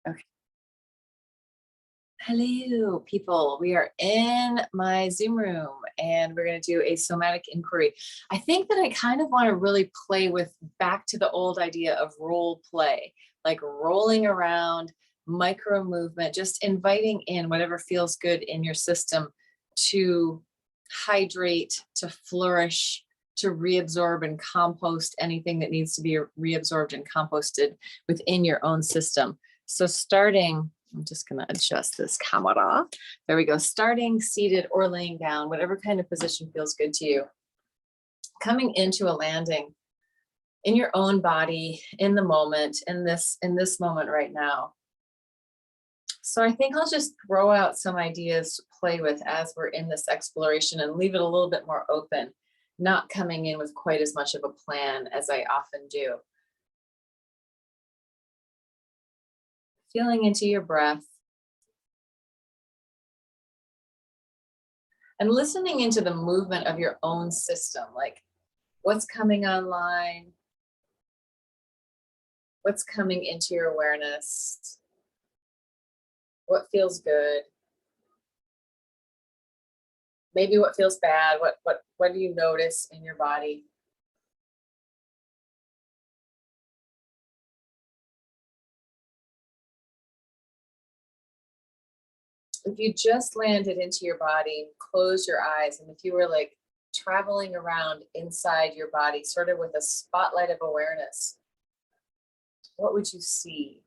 Okay. Hello, people. We are in my Zoom room and we're going to do a somatic inquiry. I think that I kind of want to really play with back to the old idea of role play, like rolling around, micro movement, just inviting in whatever feels good in your system to hydrate, to flourish, to reabsorb and compost anything that needs to be reabsorbed and composted within your own system. So starting, I'm just going to adjust this camera. There we go. Starting seated or laying down, whatever kind of position feels good to you. Coming into a landing in your own body, in the moment, in this moment right now. So I think I'll just throw out some ideas to play with as we're in this exploration and leave it a little bit more open, not coming in with quite as much of a plan as I often do. Feeling into your breath. And listening into the movement of your own system, like what's coming online, what's coming into your awareness, what feels good, maybe what feels bad, what do you notice in your body? If you just landed into your body, close your eyes, and if you were like traveling around inside your body, sort of with a spotlight of awareness, what would you see?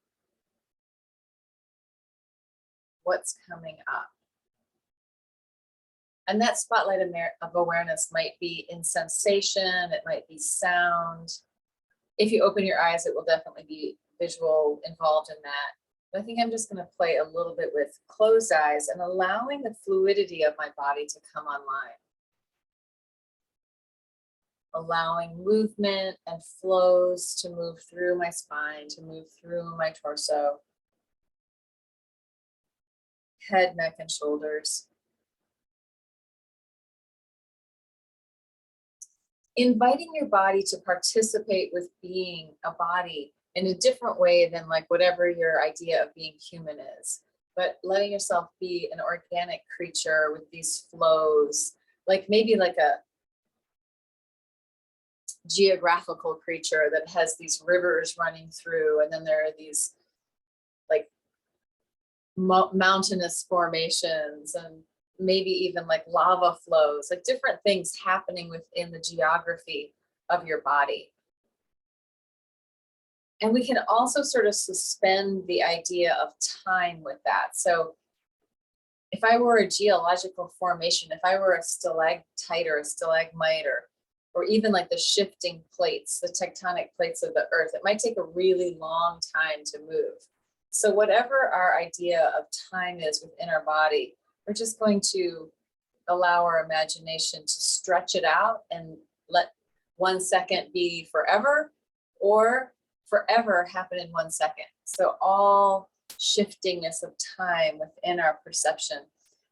What's coming up? And that spotlight of awareness might be in sensation, it might be sound. If you open your eyes, it will definitely be visual involved in that. But I think I'm just going to play a little bit with closed eyes and allowing the fluidity of my body to come online. Allowing movement and flows to move through my spine, to move through my torso, head, neck, and shoulders. Inviting your body to participate with being a body in a different way than like whatever your idea of being human is, but letting yourself be an organic creature with these flows, like maybe like a geographical creature that has these rivers running through, and then there are these like mountainous formations and maybe even like lava flows, like different things happening within the geography of your body. And we can also sort of suspend the idea of time with that. So if I were a geological formation, if I were a stalactite or a stalagmite, or even like the shifting plates, the tectonic plates of the earth, it might take a really long time to move. So whatever our idea of time is within our body, we're just going to allow our imagination to stretch it out and let 1 second be forever, or forever happen in 1 second. So all shiftingness of time within our perception,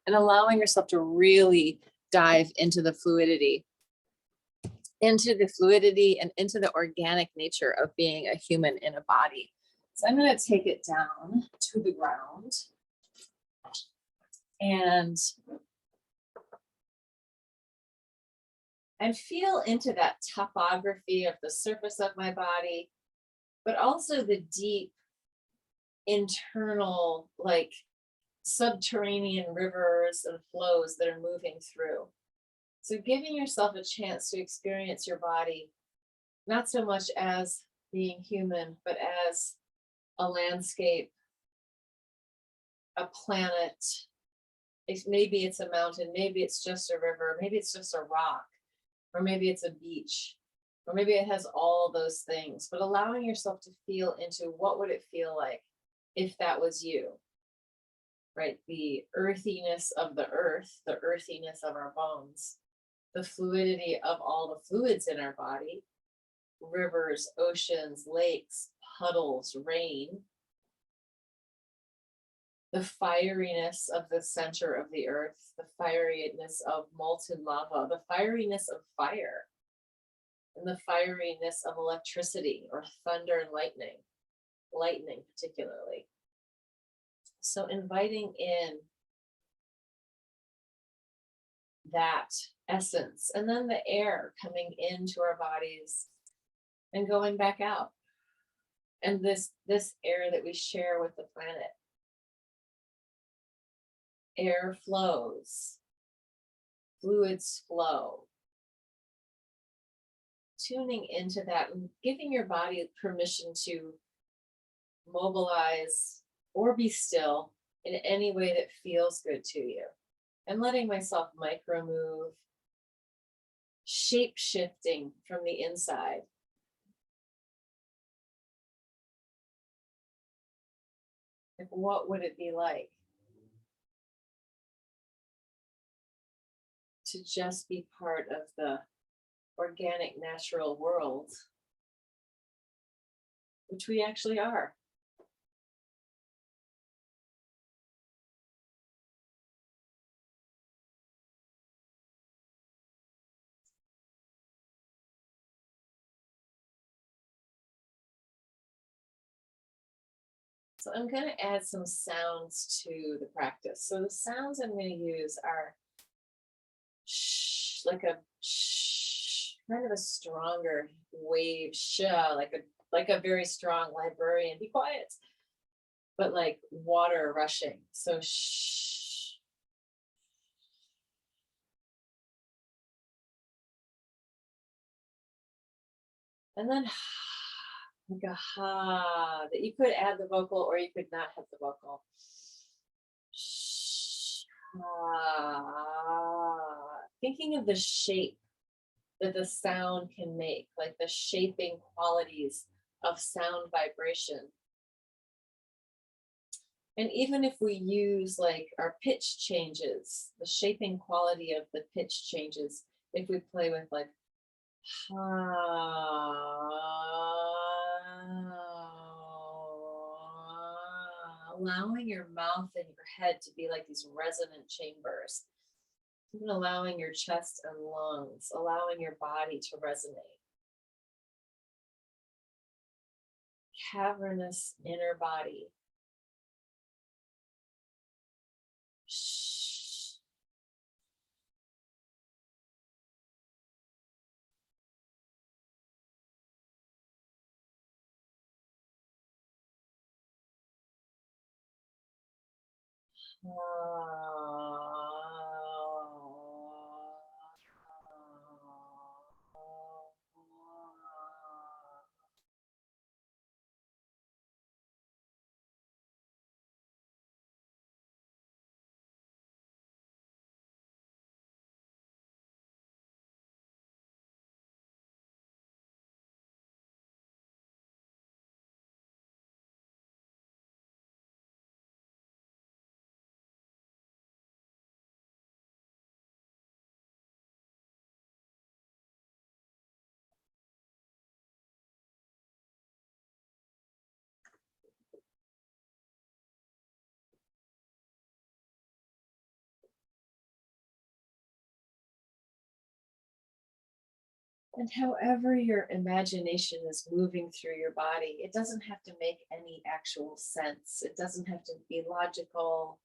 and allowing yourself to really dive into the fluidity and into the organic nature of being a human in a body. So I'm going to take it down to the ground and feel into that topography of the surface of my body, but also the deep internal, like subterranean rivers and flows that are moving through. So giving yourself a chance to experience your body, not so much as being human, but as a landscape, a planet. Maybe it's a mountain, maybe it's just a river, maybe it's just a rock, or maybe it's a beach, or maybe it has all those things, but allowing yourself to feel into what would it feel like if that was you, right? The earthiness of the earth, the earthiness of our bones, the fluidity of all the fluids in our body, rivers, oceans, lakes, puddles, rain, the fieriness of the center of the earth, the fieriness of molten lava, the fieriness of fire, and the fieriness of electricity or thunder and lightning particularly. So inviting in that essence, and then the air coming into our bodies and going back out. And this air that we share with the planet. Air flows, fluids flow. Tuning into that and giving your body permission to mobilize or be still in any way that feels good to you. And letting myself micro move, shape shifting from the inside. Like, what would it be like to just be part of the organic, natural world, which we actually are? So I'm going to add some sounds to the practice. So the sounds I'm going to use are shh, like a shh, kind of a stronger wave, sh, like a very strong librarian. Be quiet, but like water rushing. So shh. And then like a ha, that you could add the vocal or you could not have the vocal. Shh, ha. Thinking of the shape that the sound can make, like the shaping qualities of sound vibration. And even if we use like our pitch changes, the shaping quality of the pitch changes, if we play with like allowing your mouth and your head to be like these resonant chambers, even allowing your chest and lungs, allowing your body to resonate. Cavernous inner body. Shh. And however your imagination is moving through your body, it doesn't have to make any actual sense. It doesn't have to be logical.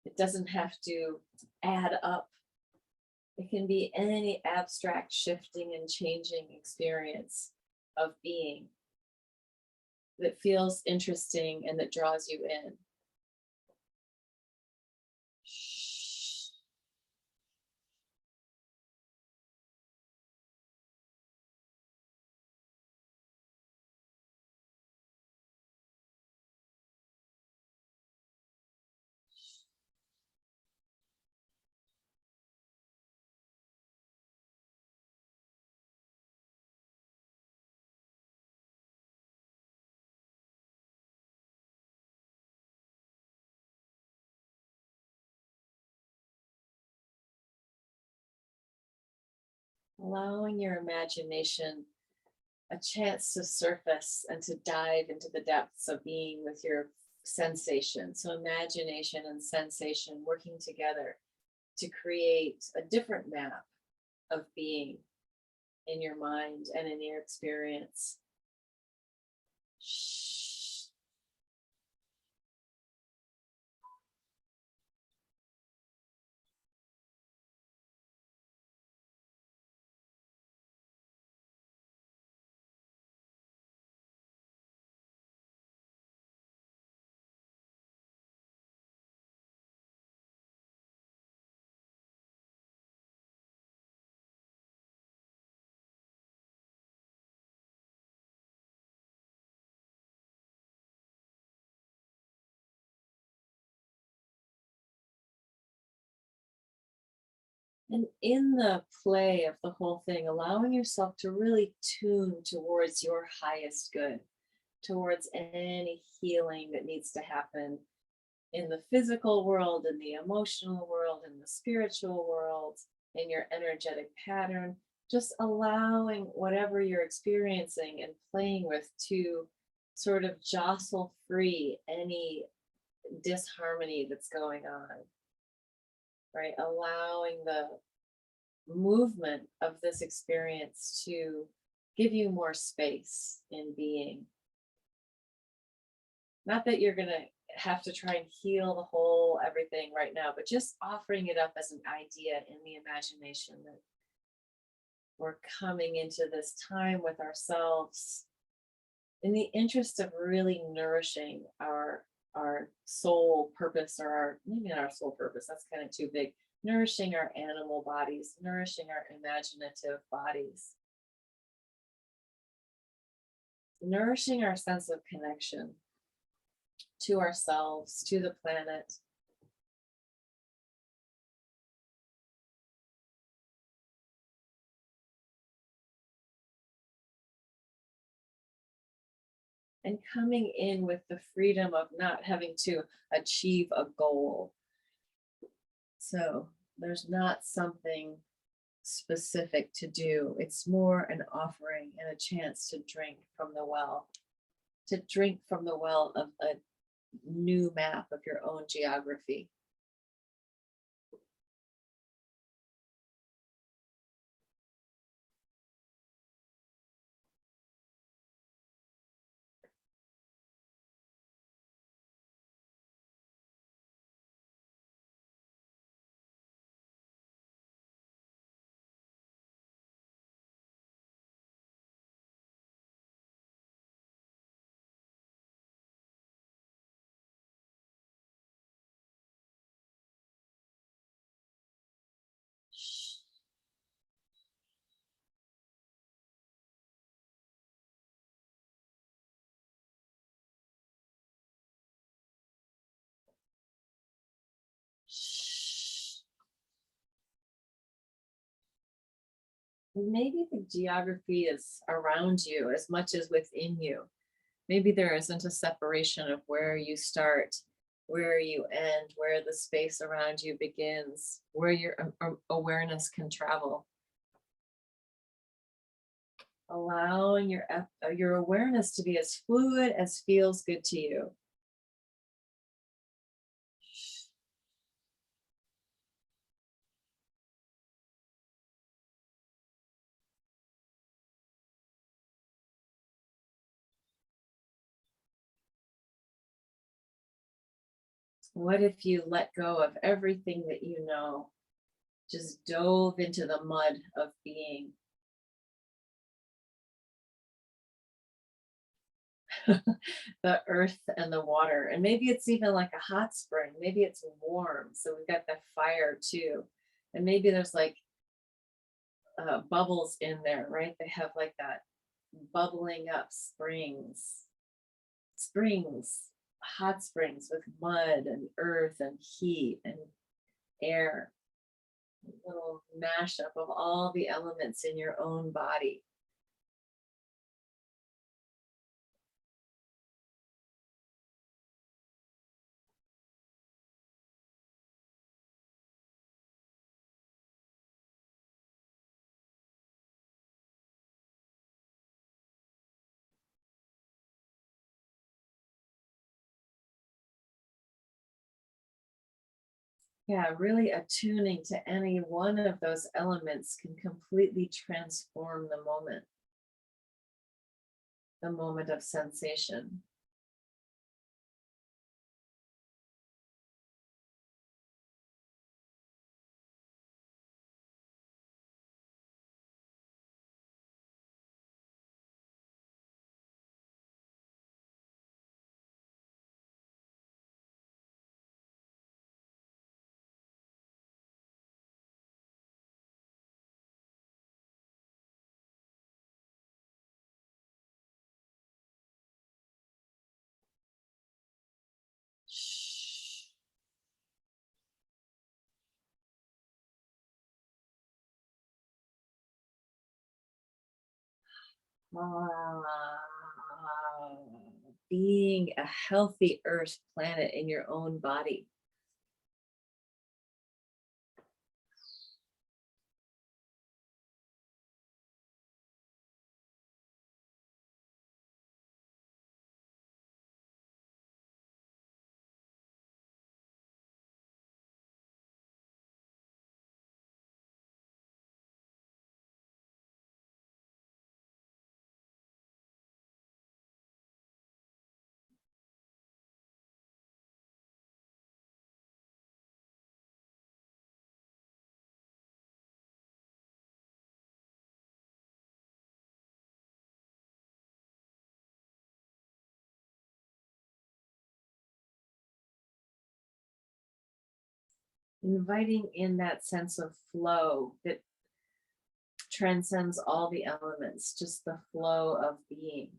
It doesn't have to add up. It can be any abstract shifting and changing experience of being that feels interesting and that draws you in. Allowing your imagination a chance to surface and to dive into the depths of being with your sensation. So imagination and sensation working together to create a different map of being in your mind and in your experience. And in the play of the whole thing, allowing yourself to really tune towards your highest good, towards any healing that needs to happen in the physical world, in the emotional world, in the spiritual world, in your energetic pattern, just allowing whatever you're experiencing and playing with to sort of jostle free any disharmony that's going on, right? Allowing the movement of this experience to give you more space in being. Not that you're going to have to try and heal the whole everything right now, but just offering it up as an idea in the imagination that we're coming into this time with ourselves in the interest of really nourishing our soul purpose, or our, maybe not our soul purpose, that's kind of too big, nourishing our animal bodies, nourishing our imaginative bodies, nourishing our sense of connection to ourselves, to the planet. And coming in with the freedom of not having to achieve a goal. So there's not something specific to do. It's more an offering and a chance to drink from the well, to drink from the well of a new map of your own geography. Maybe the geography is around you as much as within you. Maybe there isn't a separation of where you start, where you end, where the space around you begins, where your awareness can travel. Allowing your awareness to be as fluid as feels good to you. What if you let go of everything that you know, just dove into the mud of being? The earth and the water. And maybe it's even like a hot spring. Maybe it's warm. So we've got the fire too. And maybe there's like bubbles in there, right? They have like that bubbling up springs, hot springs with mud and earth and heat and air. A little mashup of all the elements in your own body. Yeah, really attuning to any one of those elements can completely transform the moment of sensation. Ah, being a healthy earth planet in your own body. Inviting in that sense of flow that transcends all the elements, just the flow of being.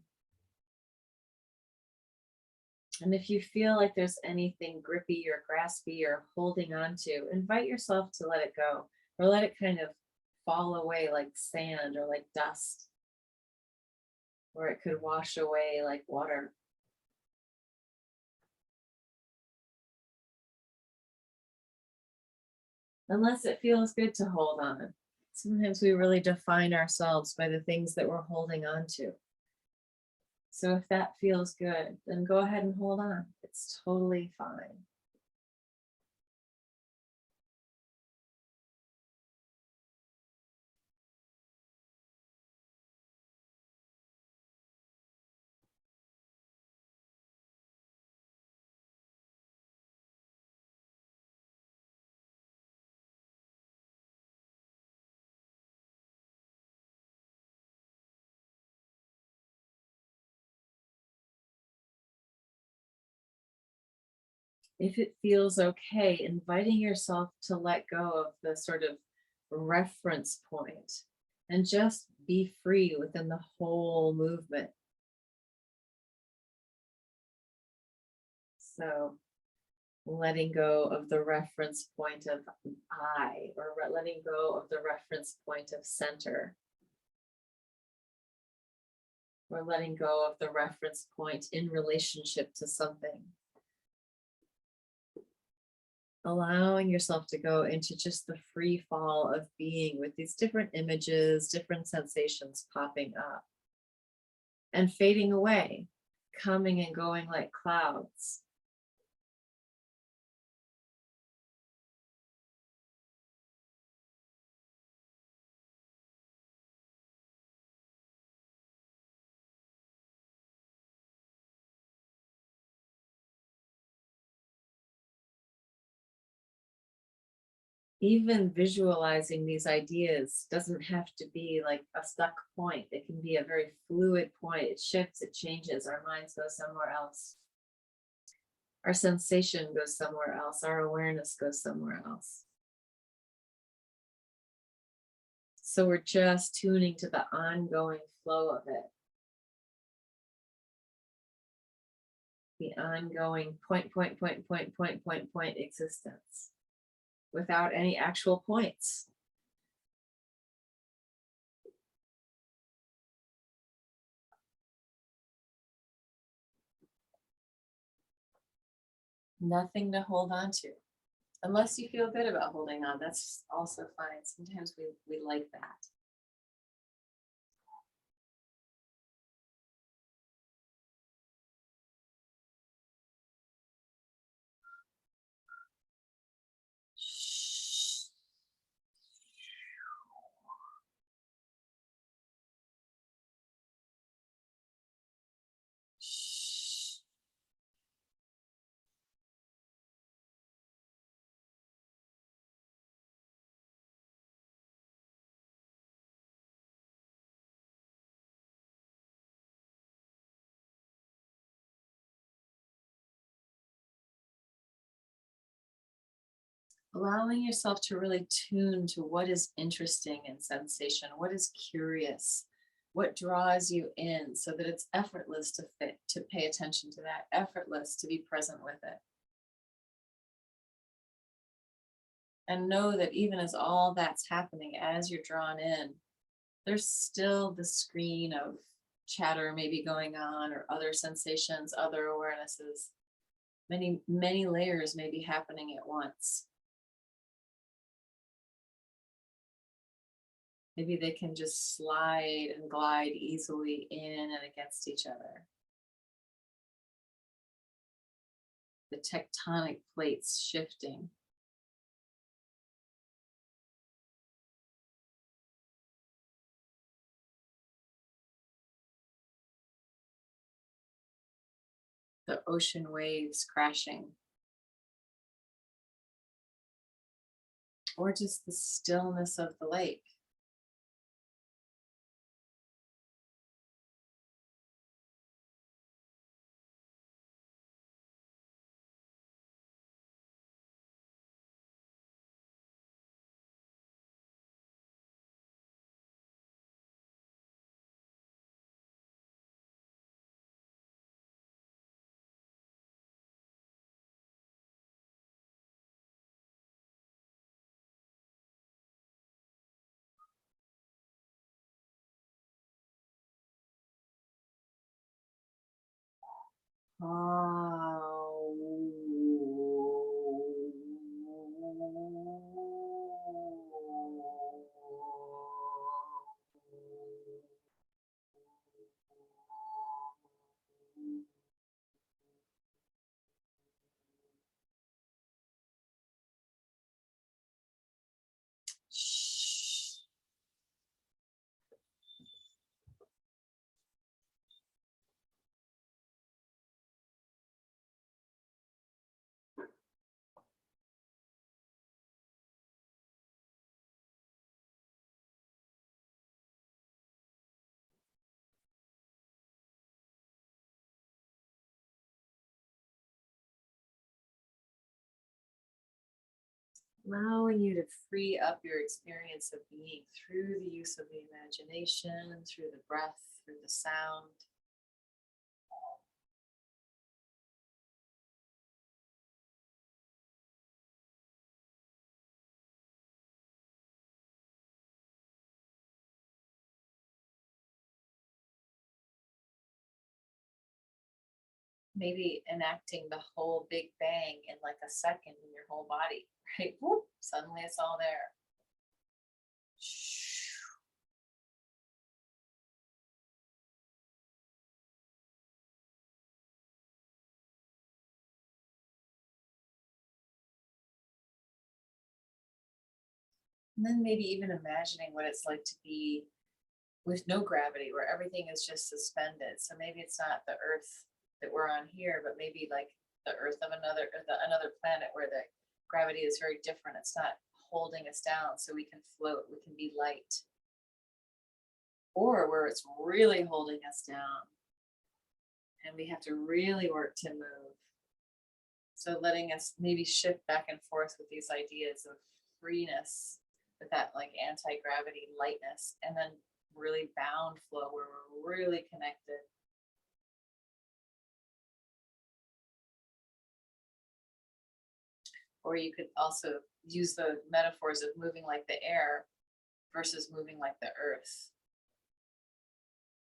And if you feel like there's anything grippy or graspy or holding on to, invite yourself to let it go or let it kind of fall away like sand or like dust, or it could wash away like water. Unless it feels good to hold on. Sometimes we really define ourselves by the things that we're holding on to. So if that feels good, then go ahead and hold on. It's totally fine. If it feels okay, inviting yourself to let go of the sort of reference point and just be free within the whole movement. So letting go of the reference point of I, or letting go of the reference point of center, or letting go of the reference point in relationship to something. Allowing yourself to go into just the free fall of being with these different images, different sensations popping up and fading away, coming and going like clouds. Even visualizing these ideas doesn't have to be like a stuck point. It can be a very fluid point. It shifts, it changes. Our minds go somewhere else. Our sensation goes somewhere else. Our awareness goes somewhere else. So we're just tuning to the ongoing flow of it. The ongoing point existence without any actual points. Nothing to hold on to. Unless you feel good about holding on, that's also fine. Sometimes we like that. Allowing yourself to really tune to what is interesting in sensation, what is curious, what draws you in, so that it's effortless to pay attention to that, effortless to be present with it. And know that even as all that's happening, as you're drawn in, there's still the screen of chatter maybe going on, or other sensations, other awarenesses. Many layers may be happening at once. Maybe they can just slide and glide easily in and against each other. The tectonic plates shifting. The ocean waves crashing. Or just the stillness of the lake. Allowing you to free up your experience of being through the use of the imagination, through the breath, through the sound. Maybe enacting the whole Big Bang in like a second in your whole body, right? Whoop, suddenly it's all there. And then maybe even imagining what it's like to be with no gravity, where everything is just suspended. So maybe it's not the Earth that we're on here, but maybe like the Earth of another planet where the gravity is very different. It's not holding us down, so we can float, we can be light. Or where it's really holding us down and we have to really work to move. So letting us maybe shift back and forth with these ideas of freeness, with that like anti-gravity lightness, and then really bound flow where we're really connected. Or you could also use the metaphors of moving like the air versus moving like the earth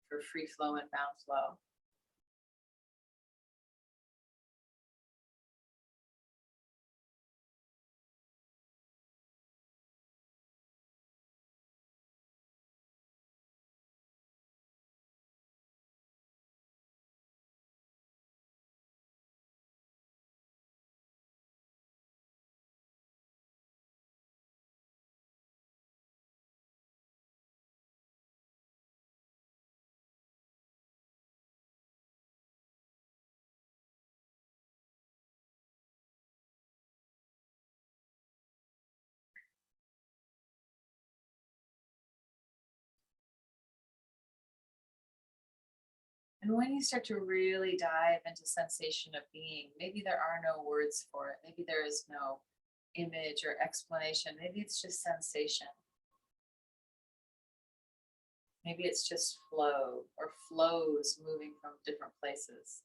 for free flow and bound flow. And when you start to really dive into sensation of being, maybe there are no words for it. Maybe there is no image or explanation. Maybe it's just sensation. Maybe it's just flow or flows moving from different places.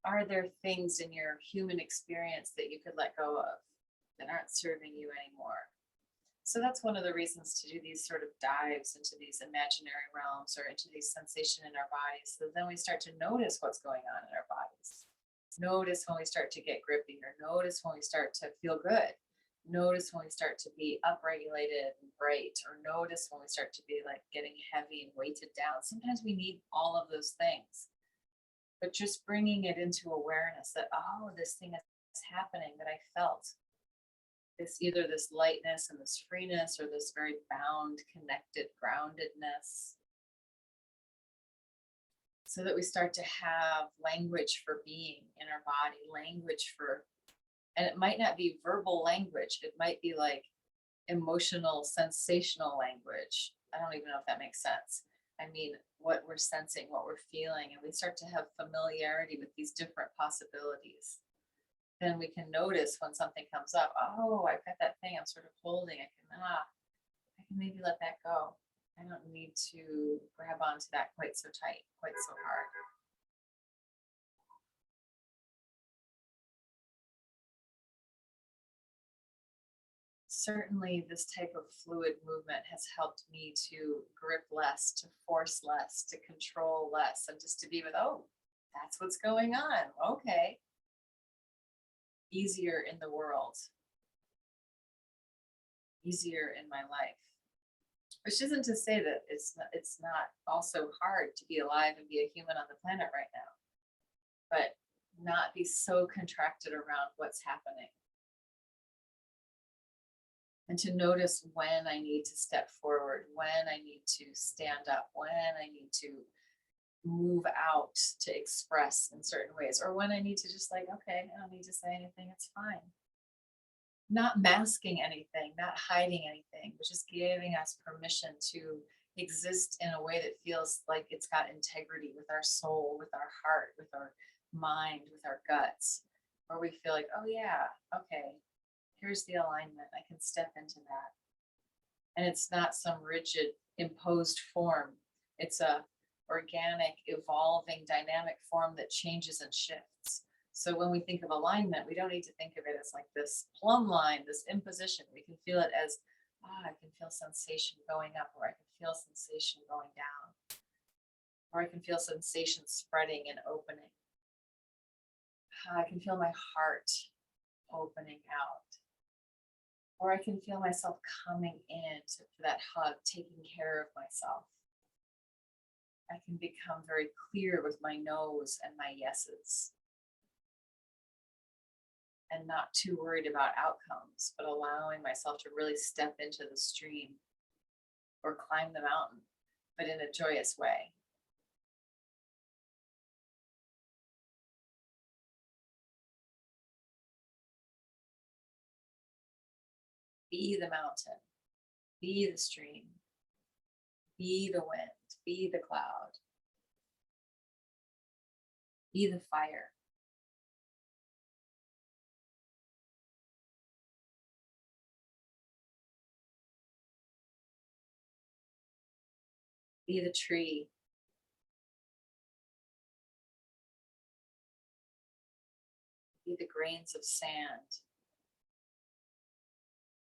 Are there things in your human experience that you could let go of that aren't serving you anymore? So that's one of the reasons to do these sort of dives into these imaginary realms or into these sensation in our bodies. So then we start to notice what's going on in our bodies. Notice when we start to get grippy, or notice when we start to feel good. Notice when we start to be upregulated and bright, or notice when we start to be like getting heavy and weighted down. Sometimes we need all of those things, but just bringing it into awareness that, oh, this thing is happening that I felt, this either this lightness and this freeness, or this very bound, connected, groundedness, so that we start to have language for being in our body, language for, and it might not be verbal language, it might be like emotional, sensational language. I don't even know if that makes sense. I mean, what we're sensing, what we're feeling, and we start to have familiarity with these different possibilities. Then we can notice when something comes up, oh, I've got that thing I'm sort of holding. I can maybe let that go. I don't need to grab onto that quite so tight, quite so hard. Certainly, this type of fluid movement has helped me to grip less, to force less, to control less, and just to be with, oh, that's what's going on. Okay. Easier in the world, easier in my life. Which isn't to say that it's not also hard to be alive and be a human on the planet right now, but not be so contracted around what's happening. And to notice when I need to step forward, when I need to stand up, when I need to move out to express in certain ways, or when I need to just like, okay, I don't need to say anything, it's fine. Not masking anything, not hiding anything, but just giving us permission to exist in a way that feels like it's got integrity with our soul, with our heart, with our mind, with our guts, where we feel like, oh yeah, okay, here's the alignment. I can step into that. And it's not some rigid imposed form. It's a organic, evolving, dynamic form that changes and shifts. So when we think of alignment, we don't need to think of it as like this plumb line, this imposition. We can feel it as, I can feel sensation going up, or I can feel sensation going down, or I can feel sensation spreading and opening. I can feel my heart opening out, or I can feel myself coming in for that hug, taking care of myself. I can become very clear with my no's and my yeses, and not too worried about outcomes, but allowing myself to really step into the stream or climb the mountain, but in a joyous way. Be the mountain, be the stream, be the wind, be the cloud, be the fire. Be the tree. Be the grains of sand.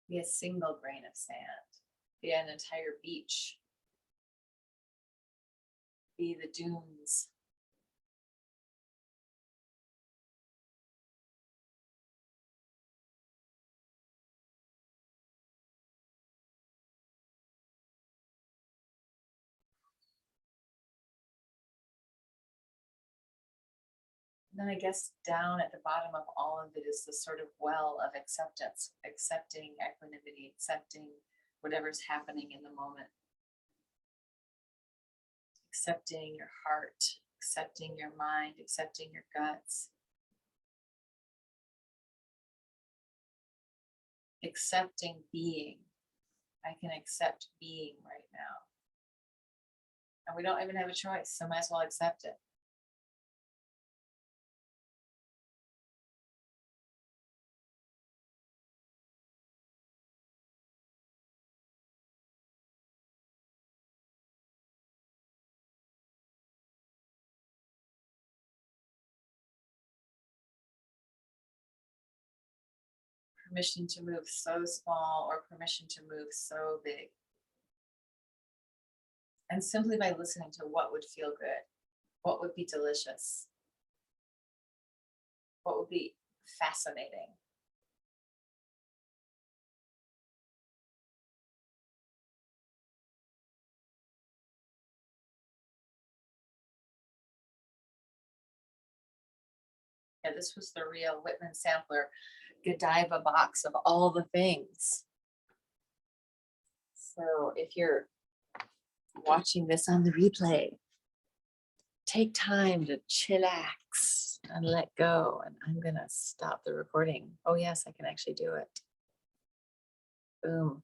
Be a single grain of sand. Be an entire beach. Be the dunes. And then I guess down at the bottom of all of it is the sort of well of acceptance, accepting equanimity, accepting whatever's happening in the moment, accepting your heart, accepting your mind, accepting your guts, accepting being. I can accept being right now. And we don't even have a choice, so might as well accept it. permission to move so small or permission to move so big. And simply by listening to what would feel good, what would be delicious, what would be fascinating. Yeah, this was the real Whitman sampler Godiva box of all the things. So if you're watching this on the replay, take time to chillax and let go. And I'm gonna stop the recording. Oh yes, I can actually do it. Boom.